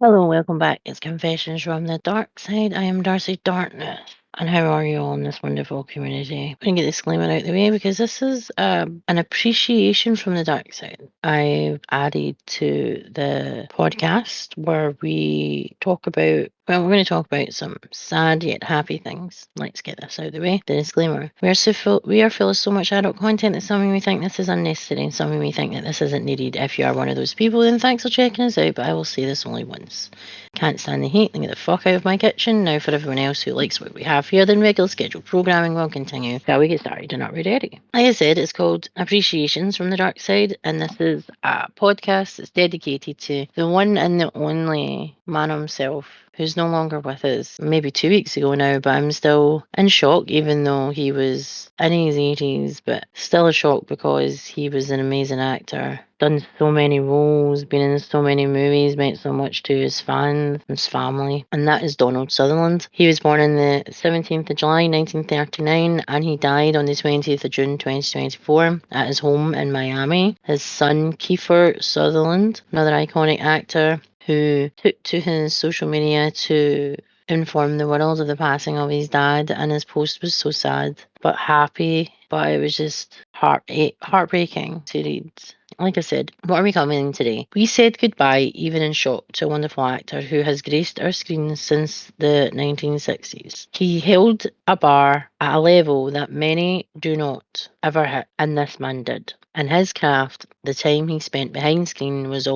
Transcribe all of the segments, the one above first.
Hello and welcome back. It's Confessions from the Dark Side. I am Darcy Darkness. And how are you all in this wonderful community? I'm going to get the disclaimer out of the way because this is an appreciation from the dark side. I've added to the podcast where we talk about, well, we're going to talk about some sad yet happy things. Let's get this out of the way. The disclaimer. We are full of so much adult content that some of me think this is unnecessary and some of me think that this isn't needed. If you are one of those people, then thanks for checking us out, but I will say this only once. Can't stand the heat, then get the fuck out of my kitchen. Now for everyone else who likes what we have here, then regular scheduled programming will continue. Shall we get started and not ready? Like I said, it's called Appreciations from the Dark Side, and this is a podcast that's dedicated to the one and the only man himself who's no longer with us. Maybe 2 weeks ago now, but I'm still in shock, even though he was in his 80s, but still a shock because he was an amazing actor. Done so many roles, been in so many movies, meant so much to his fans, his family, and that is Donald Sutherland. He was born on the 17th of July 1939 and he died on the 20th of June 2024 at his home in Miami. His son, Kiefer Sutherland, another iconic actor, who took to his social media to inform the world of the passing of his dad, and his post was so sad but happy, but it was just heartbreaking to read. Like I said, what are we covering today? We said goodbye, even in shock, to a wonderful actor who has graced our screens since the 1960s. He held a bar at a level that many do not ever hit, and this man did. And his craft, the time he spent behind screen, was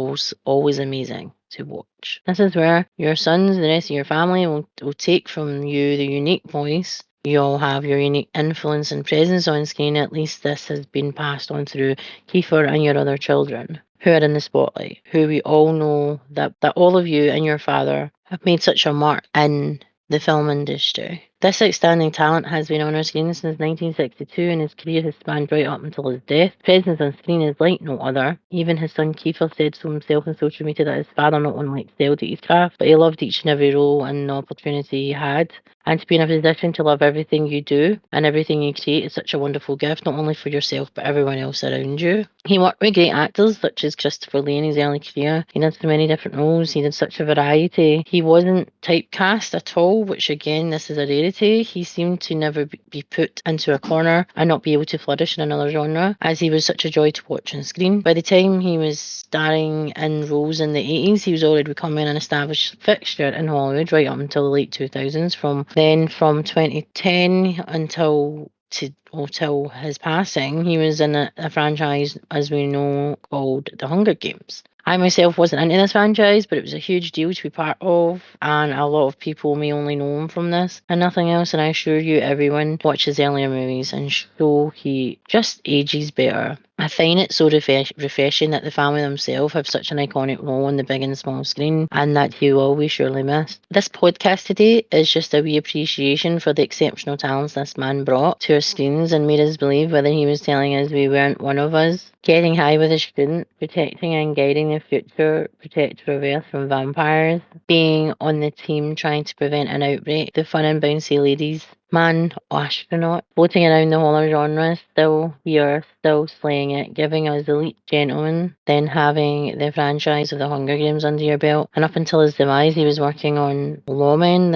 always amazing to watch. This is where your sons, the rest of your family, will take from you the unique voice. You all have your unique influence and presence on screen. At least this has been passed on through Kiefer and your other children who are in the spotlight, who we all know that all of you and your father have made such a mark in the film industry. This outstanding talent has been on our screen since 1962 and his career has spanned right up until his death. Presence on screen is like no other. Even his son Kiefer said so himself on social media that his father not only excelled at his craft, but he loved each and every role and opportunity he had. And to be in a position to love everything you do and everything you create is such a wonderful gift, not only for yourself but everyone else around you. He worked with great actors such as Christopher Lee in his early career. He did so many different roles. He did such a variety. He wasn't typecast at all, which again, this is a rarity. He seemed to never be put into a corner and not be able to flourish in another genre, as he was such a joy to watch on screen. By the time he was starring in roles in the 80s, he was already becoming an established fixture in Hollywood right up until the late 2000s. From 2010 until his passing, he was in a franchise, as we know, called The Hunger Games. I myself wasn't into this franchise, but it was a huge deal to be part of, and a lot of people may only know him from this and nothing else. And I assure you, everyone watches earlier movies and so he just ages better. I find it so refreshing that the family themselves have such an iconic role on the big and small screen, and that he will always surely miss. This podcast today is just a wee appreciation for the exceptional talents this man brought to our screens and made us believe, whether he was telling us we weren't one of us, getting high with a student, protecting and guiding the future protector of Earth from vampires, being on the team trying to prevent an outbreak, the fun and bouncy ladies, man, astronaut, floating around the horror genre, still here, still slaying it, giving us elite gentlemen, then having the franchise of the Hunger Games under your belt, and up until his demise, he was working on Lawmen.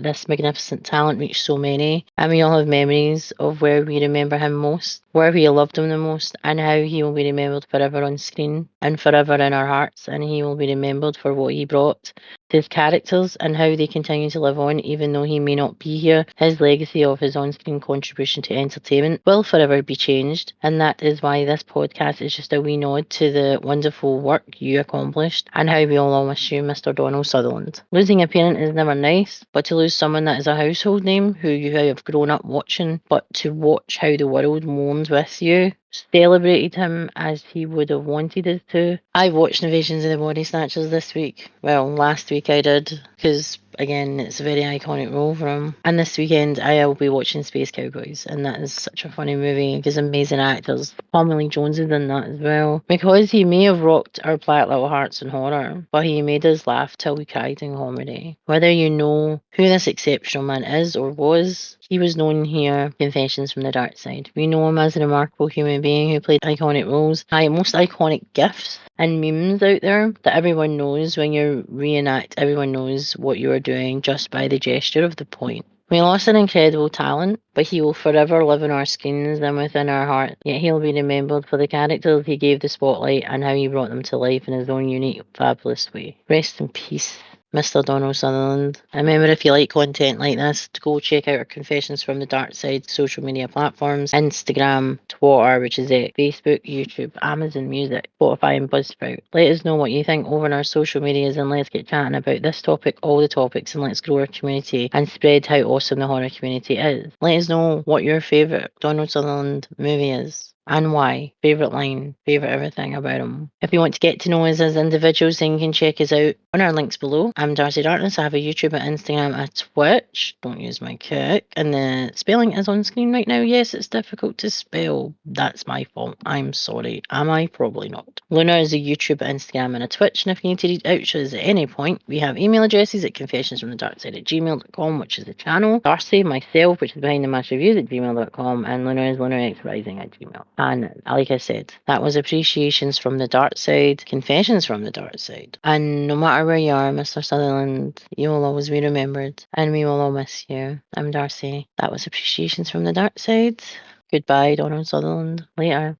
This magnificent talent reached so many, and we all have memories of where we remember him most, where we loved him the most, and how he will be remembered forever on screen and forever in our hearts, and he will be remembered for what he brought to his characters and how they continue to live on even though he may not be here. His legacy of his on-screen contribution to entertainment will forever be changed, and that is why this podcast is just a wee nod to the wonderful work you accomplished and how we all miss you, Mr. Donald Sutherland. Losing a parent is never nice, but to lose someone that is a household name who you have grown up watching, but to watch how the world mourns with you, celebrated him as he would have wanted us to. I watched Invasions of the Body Snatchers this week. Well, last week I did, because again, it's a very iconic role for him. And this weekend I'll be watching Space Cowboys, and that is such a funny movie because amazing actors. Tommy Lee Jones is in that as well. Because he may have rocked our black little hearts in horror, but he made us laugh till we cried in comedy. Whether you know who this exceptional man is or was, He was known here, Confessions from the Dark Side. We know him as a remarkable human being who played iconic roles, most iconic gifs and memes out there that everyone knows when you reenact, everyone knows what you are doing just by the gesture of the point. We lost an incredible talent, but he will forever live on our screens and within our hearts. Yet he'll be remembered for the characters he gave the spotlight and how he brought them to life in his own unique, fabulous way. Rest in peace, Mr. Donald Sutherland. And remember, if you like content like this, to go check out our Confessions from the Dark Side social media platforms, Instagram, Twitter, which is it, Facebook, YouTube, Amazon Music, Spotify and Buzzsprout. Let us know what you think over on our social medias and let's get chatting about this topic, all the topics, and let's grow our community and spread how awesome the horror community is. Let us know what your favourite Donald Sutherland movie is. And why. Favourite line, favourite everything about him. If you want to get to know us as individuals, then you can check us out on our links below. I'm Darcy Darkness. I have a YouTube, an Instagram, a Twitch. Don't use my kick. And the spelling is on screen right now. Yes, it's difficult to spell. That's my fault. I'm sorry. Am I? Probably not. Luna is a YouTube, Instagram, and a Twitch. And if you need to reach out to us at any point, we have email addresses at confessionsfromthedarkside@gmail.com, which is the channel. Darcy, myself, which is behind the match reviews at gmail.com, and Luna is LunaXRising@gmail. And like I said, that was Appreciations from the Dark Side, Confessions from the Dark Side. And no matter where you are, Mr. Sutherland, you will always be remembered, and we will all miss you. I'm Darcy. That was Appreciations from the Dark Side. Goodbye, Donald Sutherland. Later.